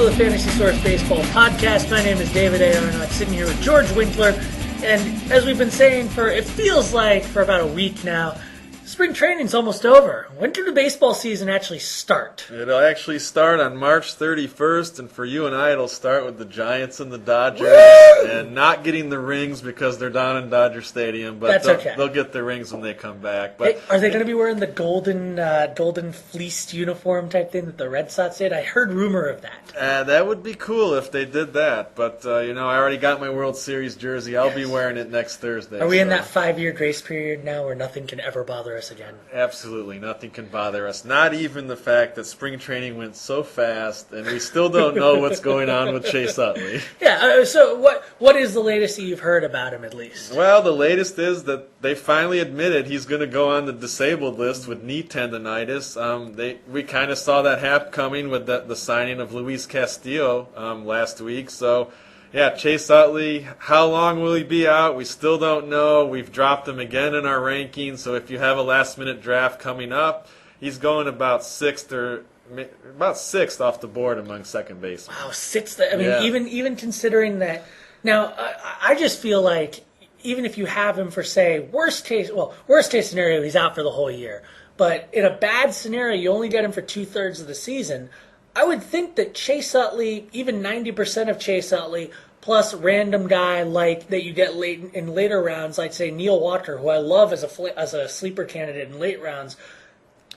the Fantasy Source Baseball Podcast. My name is David A. Arnott, sitting here with George Winkler. And as we've been saying it feels like for about a week now, spring training's almost over. When did the baseball season actually start? It'll actually start on March 31st, and for you and I, it'll start with the Giants and the Dodgers. Woo! And not getting the rings because they're down in Dodger Stadium, but they'll get the rings when they come back. But are they going to be wearing the golden fleeced uniform type thing that the Red Sox did? I heard rumor of that. That would be cool if they did that. But, I already got my World Series jersey. I'll be wearing it next Thursday. Are we in that 5-year grace period now where nothing can ever bother us again? Absolutely. Nothing can bother us. Not even the fact that spring training went so fast, and we still don't know what's going on with Chase Utley. Yeah, so what is the latest that you've heard about him, at least? Well, the latest is that they finally admitted he's going to go on the disabled list with knee tendonitis. We kind of saw that coming with the signing of Luis Castillo last week. So, yeah, Chase Utley, how long will he be out? We still don't know. We've dropped him again in our rankings. So if you have a last-minute draft coming up, he's going about sixth off the board among second basemen. Wow, sixth. I mean, even considering that. Now, I just feel like even if you have him for, say, worst case scenario, he's out for the whole year. But in a bad scenario, you only get him for 2/3 of the season. I would think that Chase Utley, even 90% of Chase Utley, plus random guy like that you get in later rounds, like say Neil Walker, who I love as a sleeper candidate in late rounds.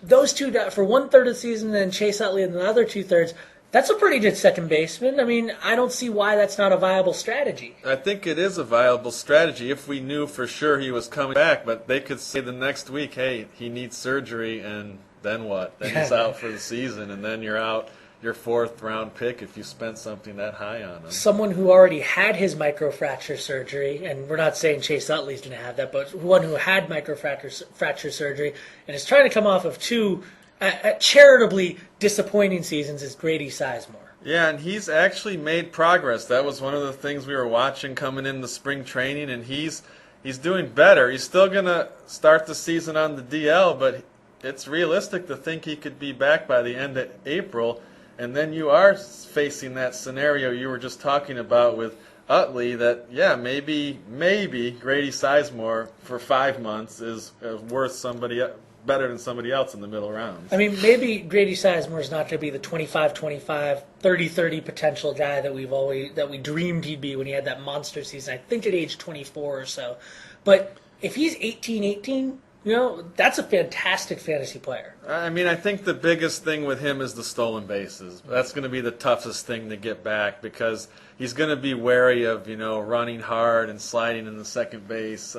Those two for 1/3 of the season, and then Chase Utley in the other 2/3. That's a pretty good second baseman. I mean, I don't see why that's not a viable strategy. I think it is a viable strategy if we knew for sure he was coming back, but they could say the next week, hey, he needs surgery, and then what? Then he's out for the season, and then you're out your 4th-round pick if you spent something that high on him. Someone who already had his microfracture surgery, and we're not saying Chase Utley's going to have that, but one who had microfracture surgery and is trying to come off of two charitably disappointing seasons is Grady Sizemore. Yeah, and he's actually made progress. That was one of the things we were watching coming into spring training, and he's doing better. He's still going to start the season on the DL, but it's realistic to think he could be back by the end of April. And then you are facing that scenario you were just talking about with Utley that, yeah, maybe Grady Sizemore for 5 months is worth better than somebody else in the middle rounds. I mean, maybe Grady Sizemore is not going to be the 25-25, 30-30 potential guy that we dreamed he'd be when he had that monster season, I think at age 24 or so. But if he's 18, that's a fantastic fantasy player. I mean, I think the biggest thing with him is the stolen bases. That's going to be the toughest thing to get back because he's going to be wary of, running hard and sliding in the second base,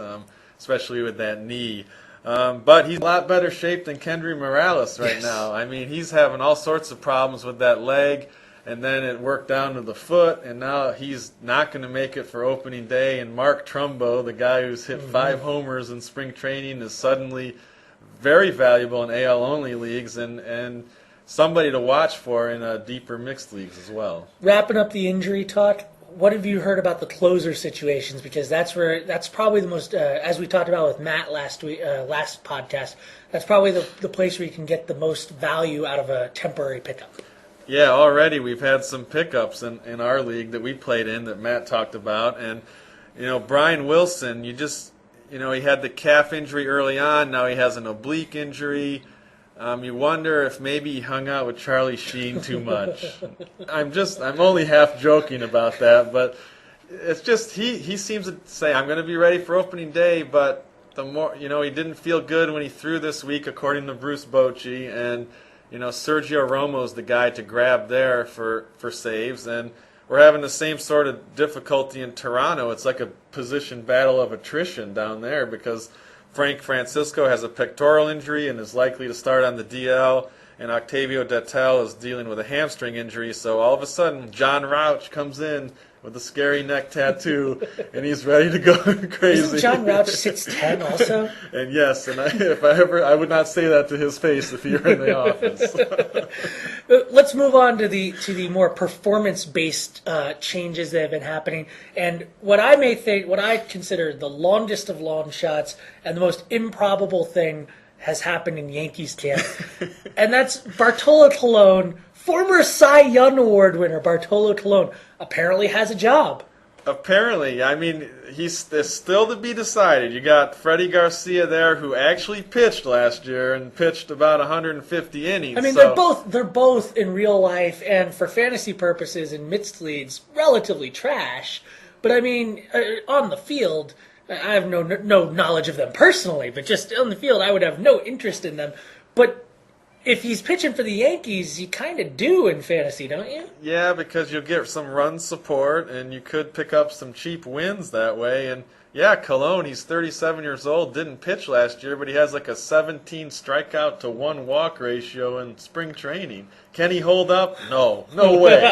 especially with that knee. But he's in a lot better shape than Kendry Morales right now. I mean, he's having all sorts of problems with that leg, and then it worked down to the foot, and now he's not going to make it for opening day. And Mark Trumbo, the guy who's hit 5 homers in spring training, is suddenly very valuable in AL-only leagues and somebody to watch for in deeper mixed leagues as well. Wrapping up the injury talk, what have you heard about the closer situations? Because that's probably the most, as we talked about with Matt last podcast, that's probably the place where you can get the most value out of a temporary pickup. Yeah, already we've had some pickups in our league that we played in that Matt talked about. And, Brian Wilson, he had the calf injury early on. Now he has an oblique injury. You wonder if maybe he hung out with Charlie Sheen too much. I'm only half joking about that, but it's just he seems to say, I'm going to be ready for opening day, but the more, he didn't feel good when he threw this week, according to Bruce Bochy, and Sergio Romo's the guy to grab there for saves, and we're having the same sort of difficulty in Toronto. It's like a position battle of attrition down there because Frank Francisco has a pectoral injury and is likely to start on the DL, and Octavio Dettel is dealing with a hamstring injury, so all of a sudden John Rauch comes in with a scary neck tattoo, and he's ready to go crazy. Isn't John Rauch 6'10" also? And yes, and I would not say that to his face if he were in the office. Let's move on to the more performance-based changes that have been happening, and what I consider the longest of long shots and the most improbable thing has happened in Yankees camp, and that's Bartolo Colon Former Cy Young Award winner Bartolo Colon apparently has a job. Apparently, I mean, there's still to be decided. You got Freddie Garcia there, who actually pitched last year and pitched about 150 innings. I mean, so. they're both in real life and for fantasy purposes in midst leads relatively trash. But I mean, on the field, I have no knowledge of them personally, but just on the field, I would have no interest in them. But if he's pitching for the Yankees, you kind of do in fantasy, don't you? Yeah, because you'll get some run support, and you could pick up some cheap wins that way. And yeah, Colon, he's 37 years old, didn't pitch last year, but he has like a 17 strikeout to 1 walk ratio in spring training. Can he hold up? No way.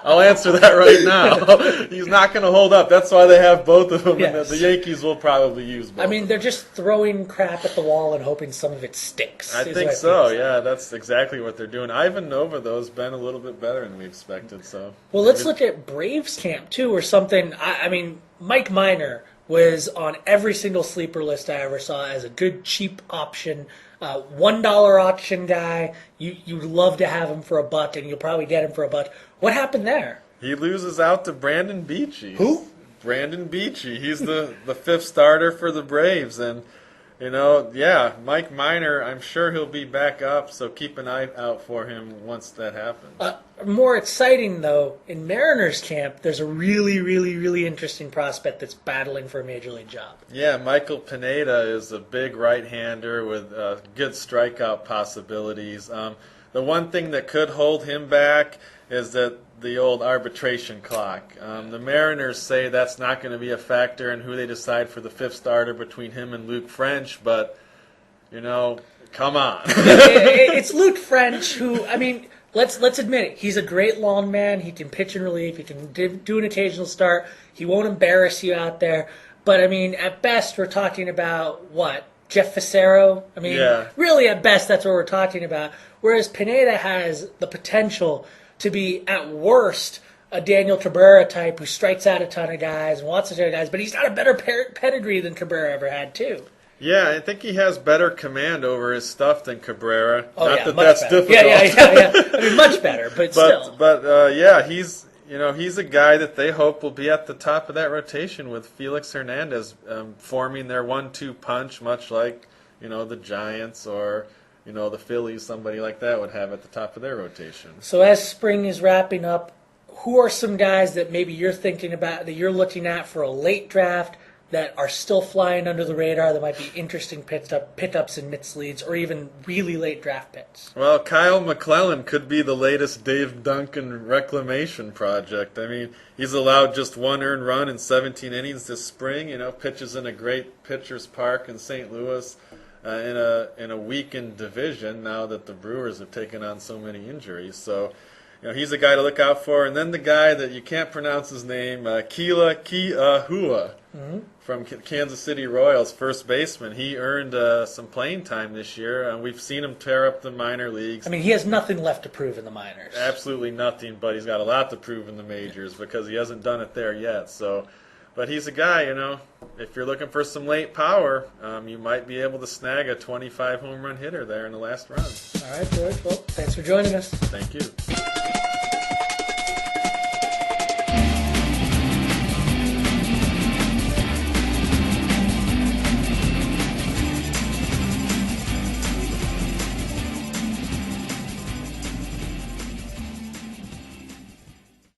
I'll answer that right now. He's not going to hold up. That's why they have both of them, Yes. and the Yankees will probably use both. I mean, they're just throwing crap at the wall and hoping some of it sticks. I think so, yeah. That's exactly what they're doing. Ivan Nova, though, has been a little bit better than we expected. So. Well, let's look at Braves camp, too, or something. I mean, Mike Minor was on every single sleeper list I ever saw as a good, cheap option. $1 auction guy. You'd love to have him for $1, and you'll probably get him for $1. What happened there? He loses out to Brandon Beachy. Who? Brandon Beachy. He's the 5th starter for the Braves. And, Mike Minor, I'm sure he'll be back up, so keep an eye out for him once that happens. More exciting, though, in Mariners camp, there's a really, really, really interesting prospect that's battling for a major league job. Yeah, Michael Pineda is a big right-hander with good strikeout possibilities. The one thing that could hold him back is that the old arbitration clock. The Mariners say that's not going to be a factor in who they decide for the 5th starter between him and Luke French, but, come on. It's Luke French who, I mean, let's admit it. He's a great lawn man. He can pitch in relief. He can do an occasional start. He won't embarrass you out there. But, I mean, at best, we're talking about, what, Jeff Facero? I mean, Really, at best, that's what we're talking about. Whereas Pineda has the potential to be, at worst, a Daniel Cabrera type who strikes out a ton of guys and wants to ton of guys, but he's got a better pedigree than Cabrera ever had, too. Yeah, I think he has better command over his stuff than Cabrera. Oh, Not yeah, that much that's better. difficult. Yeah. I mean, much better, but still. But he's a guy that they hope will be at the top of that rotation with Felix Hernandez forming their 1-2 punch, much like, the Giants or, the Phillies, somebody like that would have at the top of their rotation. So as spring is wrapping up, who are some guys that maybe you're thinking about, that you're looking at for a late draft that are still flying under the radar that might be interesting pickups in midst leads or even really late draft picks? Well, Kyle McClellan could be the latest Dave Duncan reclamation project. I mean, he's allowed just 1 earned run in 17 innings this spring. Pitches in a great pitcher's park in St. Louis in a weakened division now that the Brewers have taken on so many injuries. So, he's a guy to look out for. And then the guy that you can't pronounce his name, Kila Kiahua. From Kansas City Royals, first baseman. He earned some playing time this year. We've seen him tear up the minor leagues. I mean, he has nothing left to prove in the minors. Absolutely nothing, but he's got a lot to prove in the majors because he hasn't done it there yet. So, but he's a guy, if you're looking for some late power, you might be able to snag a 25 home run hitter there in the last round. All right, George. Well, thanks for joining us. Thank you.